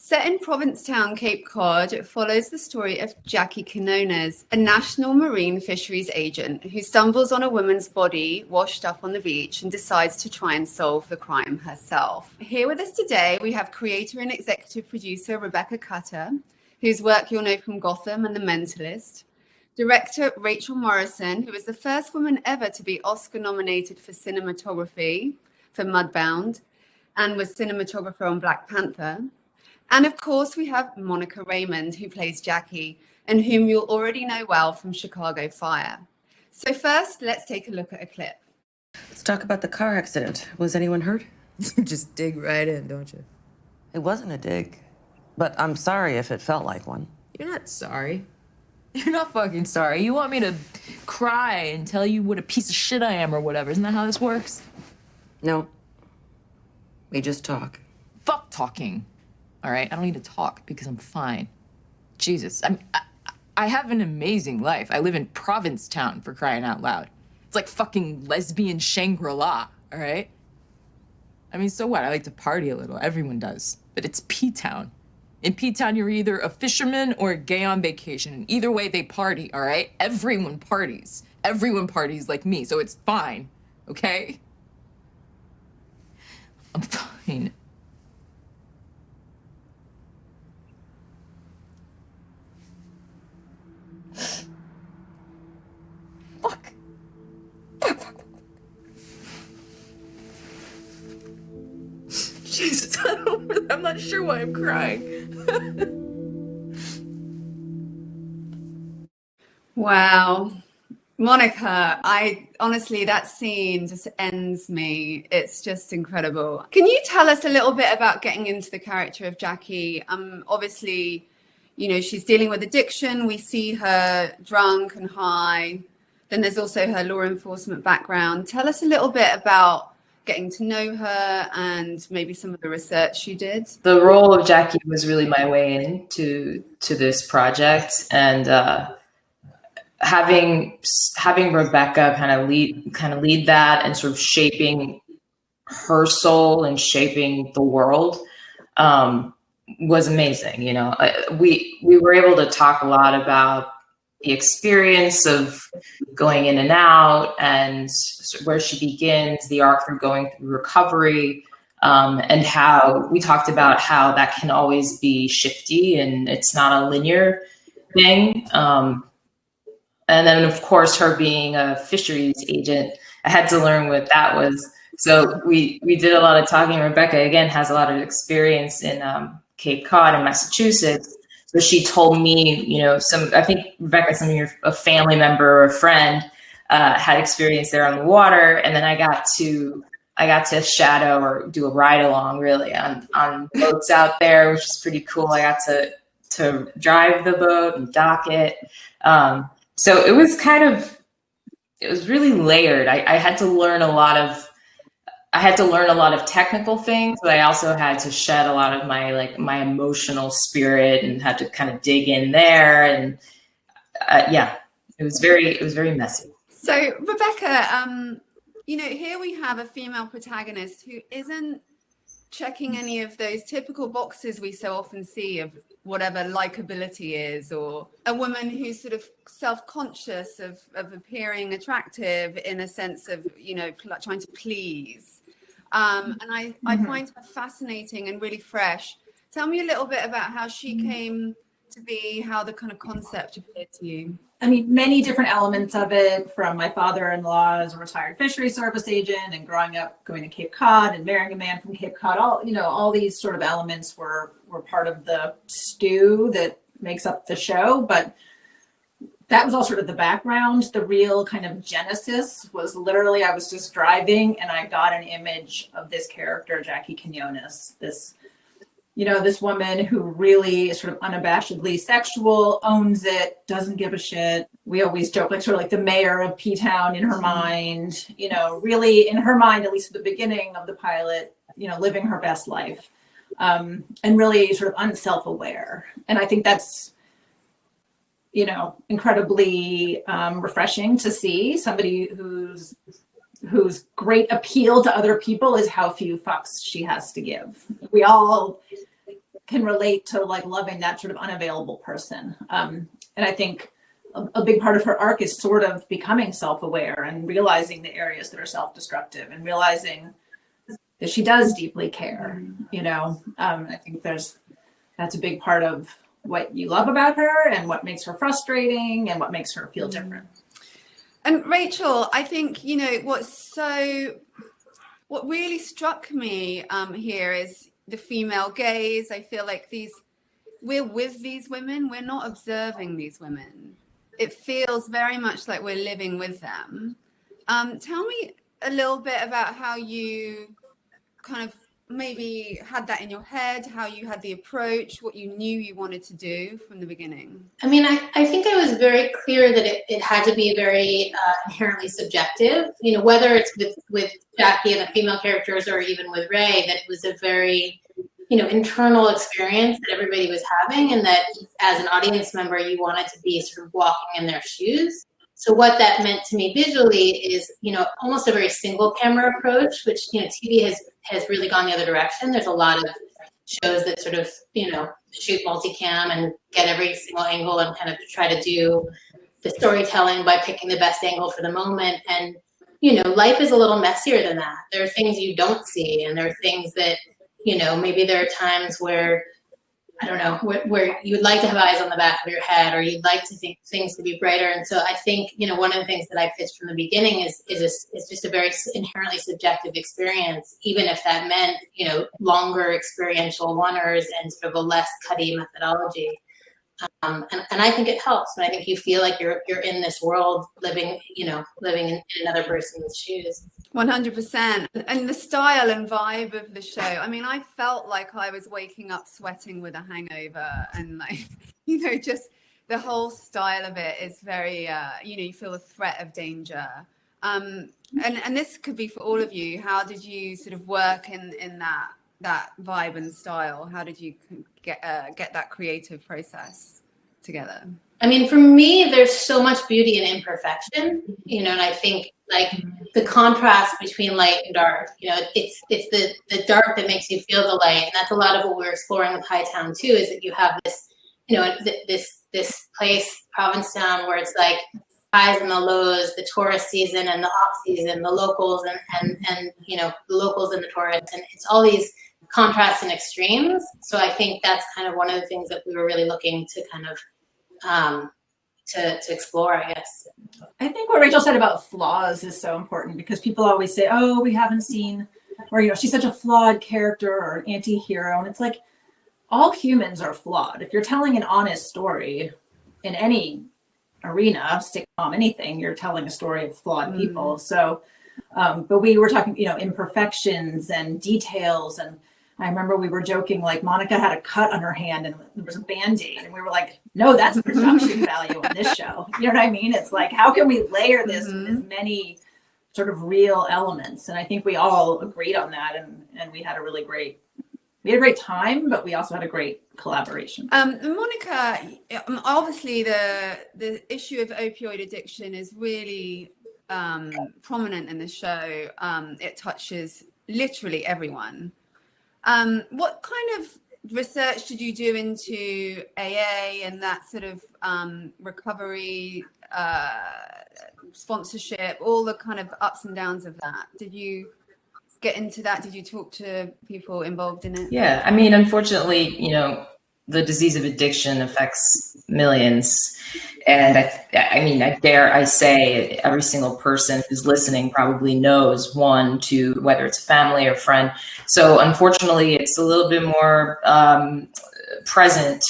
Set in Provincetown, Cape Cod, it follows the story of Jackie Quinones, a national marine fisheries agent who stumbles on a woman's body washed up on the beach and decides to try and solve the crime herself. Here with us today, we have creator and executive producer Rebecca Cutter, whose work you'll know from Gotham and The Mentalist, director Rachel Morrison, who was the first woman ever to be Oscar nominated for cinematography for Mudbound and was cinematographer on Black Panther. And of course, we have Monica Raymund, who plays Jackie, and whom you'll already know well from Chicago Fire. So first, let's take a look at a clip. Let's talk about the car accident. Was anyone hurt? Just dig right in, don't you? It wasn't a dig, but I'm sorry if it felt like one. You're not sorry. You're not fucking sorry. You want me to cry and tell you what a piece of shit I am or whatever. Isn't that how this works? No. We just talk. Fuck talking. All right? I don't need to talk because I'm fine. Jesus. I have an amazing life. I live in Provincetown, for crying out loud. It's like fucking lesbian Shangri-La, all right? I mean, so what? I like to party a little. Everyone does. But it's P-Town. In P-Town, you're either a fisherman or a gay on vacation. And either way, they party, all right? Everyone parties. Everyone parties like me, so it's fine, okay? I'm fine. Fuck. Jesus, I'm not sure why I'm crying. Wow. Monica, honestly, that scene just ends me. It's just incredible. Can you tell us a little bit about getting into the character of Jackie? Obviously, you know, she's dealing with addiction. We see her drunk and high. Then there's also her law enforcement background. Tell us a little bit about getting to know her and maybe some of the research you did. The role of Jackie was really my way into this project, and having Rebecca kind of lead that and sort of shaping her soul and shaping the world was amazing. You know, we were able to talk a lot about the experience of going in and out and where she begins, the arc through going through recovery, and how we talked about how that can always be shifty and it's not a linear thing. And then, of course, her being a fisheries agent, I had to learn what that was. So we did a lot of talking. Rebecca, again, has a lot of experience in Cape Cod in Massachusetts. So she told me, you know, I think Rebecca, a family member or a friend had experience there on the water. And then I got to shadow or do a ride along really on boats out there, which is pretty cool. I got to drive the boat and dock it. So it was really layered. I had to learn a lot of technical things, but I also had to shed a lot of my emotional spirit and had to kind of dig in there. And yeah, it was very messy. So Rebecca, you know, here we have a female protagonist who isn't checking any of those typical boxes we so often see of whatever likability is, or a woman who's sort of self-conscious of appearing attractive in a sense of, you know, trying to please. And I find her fascinating and really fresh. Tell me a little bit about how she came to be, how the kind of concept appeared to you. I mean, many different elements of it, from my father-in-law as a retired fisheries service agent and growing up going to Cape Cod and marrying a man from Cape Cod. All these sort of elements were part of the stew that makes up the show. But that was all sort of the background. The real kind of genesis was literally, I was just driving and I got an image of this character, Jackie Quinones, this woman who really is sort of unabashedly sexual, owns it, doesn't give a shit. We always joke, like sort of like the mayor of P-Town in her mind, you know, really in her mind, at least at the beginning of the pilot, you know, living her best life, and really sort of unself-aware. And I think that's, you know, incredibly refreshing to see somebody whose great appeal to other people is how few fucks she has to give. We all can relate to like loving that sort of unavailable person. And I think a big part of her arc is sort of becoming self-aware and realizing the areas that are self-destructive and realizing that she does deeply care, you know. I think that's a big part of what you love about her and what makes her frustrating and what makes her feel different. And Rachel, I think, you know, what really struck me here is the female gaze. I feel like we're with these women, we're not observing these women. It feels very much like we're living with them. Tell me a little bit about how you kind of maybe had that in your head, how you had the approach, what you knew you wanted to do from the beginning. I mean, I think I was very clear that it had to be very inherently subjective, you know, whether it's with Jackie and the female characters or even with Ray, that it was a very, you know, internal experience that everybody was having, and that as an audience member, you wanted to be sort of walking in their shoes. So what that meant to me visually is, you know, almost a very single camera approach, which, you know, TV has really gone the other direction. There's a lot of shows that sort of, you know, shoot multicam and get every single angle and kind of try to do the storytelling by picking the best angle for the moment. And, you know, life is a little messier than that. There are things you don't see, and there are things that, you know, maybe there are times where, I don't know, where you would like to have eyes on the back of your head, or you'd like to think things to be brighter. And so I think, you know, one of the things that I pitched from the beginning is just a very inherently subjective experience, even if that meant, you know, longer experiential one-ers and sort of a less cutty methodology. And I think it helps. And I think you feel like you're in this world living in another person's shoes. 100%. And the style and vibe of the show, I mean, I felt like I was waking up sweating with a hangover, and like, you know, just the whole style of it is very, you know, you feel the threat of danger. And this could be for all of you. How did you sort of work in that vibe and style? How did you get that creative process together? I mean, for me, there's so much beauty in imperfection, you know, and I think like the contrast between light and dark, you know, it's the dark that makes you feel the light. And that's a lot of what we're exploring with Hightown too, is that you have this, you know, this place, Provincetown, where it's like highs and the lows, the tourist season and the off season, the locals and you know, the locals and the tourists, and it's all these contrasts and extremes. So I think that's kind of one of the things that we were really looking to kind of to explore, I guess. I think what Rachel said about flaws is so important, because people always say, oh, we haven't seen, or, you know, she's such a flawed character or an anti-hero. And it's like, all humans are flawed. If you're telling an honest story in any arena, sitcom, anything, you're telling a story of flawed people. So, but we were talking, you know, imperfections and details. And I remember we were joking, like Monica had a cut on her hand and there was a Band-Aid, and we were like, no, that's production value on this show. You know what I mean? It's like, how can we layer this with as many sort of real elements? And I think we all agreed on that, and we had a great time, but we also had a great collaboration. Monica, obviously the issue of opioid addiction is really prominent in the show. It touches literally everyone. What kind of research did you do into AA and that sort of recovery, sponsorship, all the kind of ups and downs of that? Did you get into that? Did you talk to people involved in it? Yeah, I mean, unfortunately, you know, the disease of addiction affects millions. And I mean, I dare I say every single person who's listening probably knows one, two, whether it's a family or friend. So unfortunately, it's a little bit more present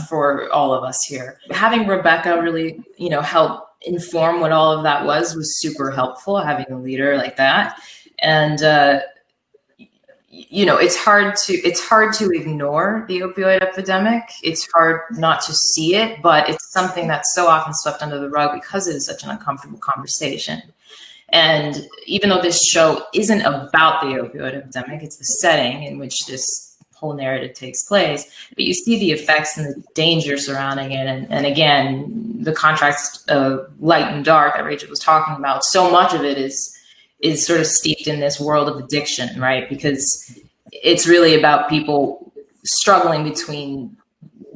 for all of us here. Having Rebecca really, you know, help inform what all of that was super helpful, having a leader like that. And you know, it's hard to ignore the opioid epidemic. It's hard not to see it, but it's something that's so often swept under the rug because it is such an uncomfortable conversation. And even though this show isn't about the opioid epidemic, it's the setting in which this whole narrative takes place, but you see the effects and the danger surrounding it. And again, the contrast of light and dark that Rachel was talking about, so much of it is sort of steeped in this world of addiction, right? Because it's really about people struggling between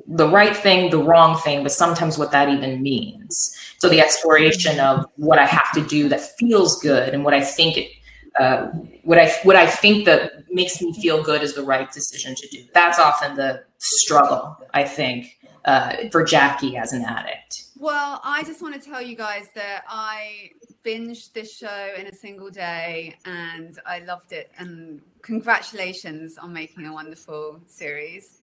the right thing, the wrong thing, but sometimes what that even means. So the exploration of what I have to do that feels good and what I think what I think that makes me feel good is the right decision to do. That's often the struggle, I think, for Jackie as an addict. Well, I just want to tell you guys that I binged this show in a single day and I loved it. And congratulations on making a wonderful series.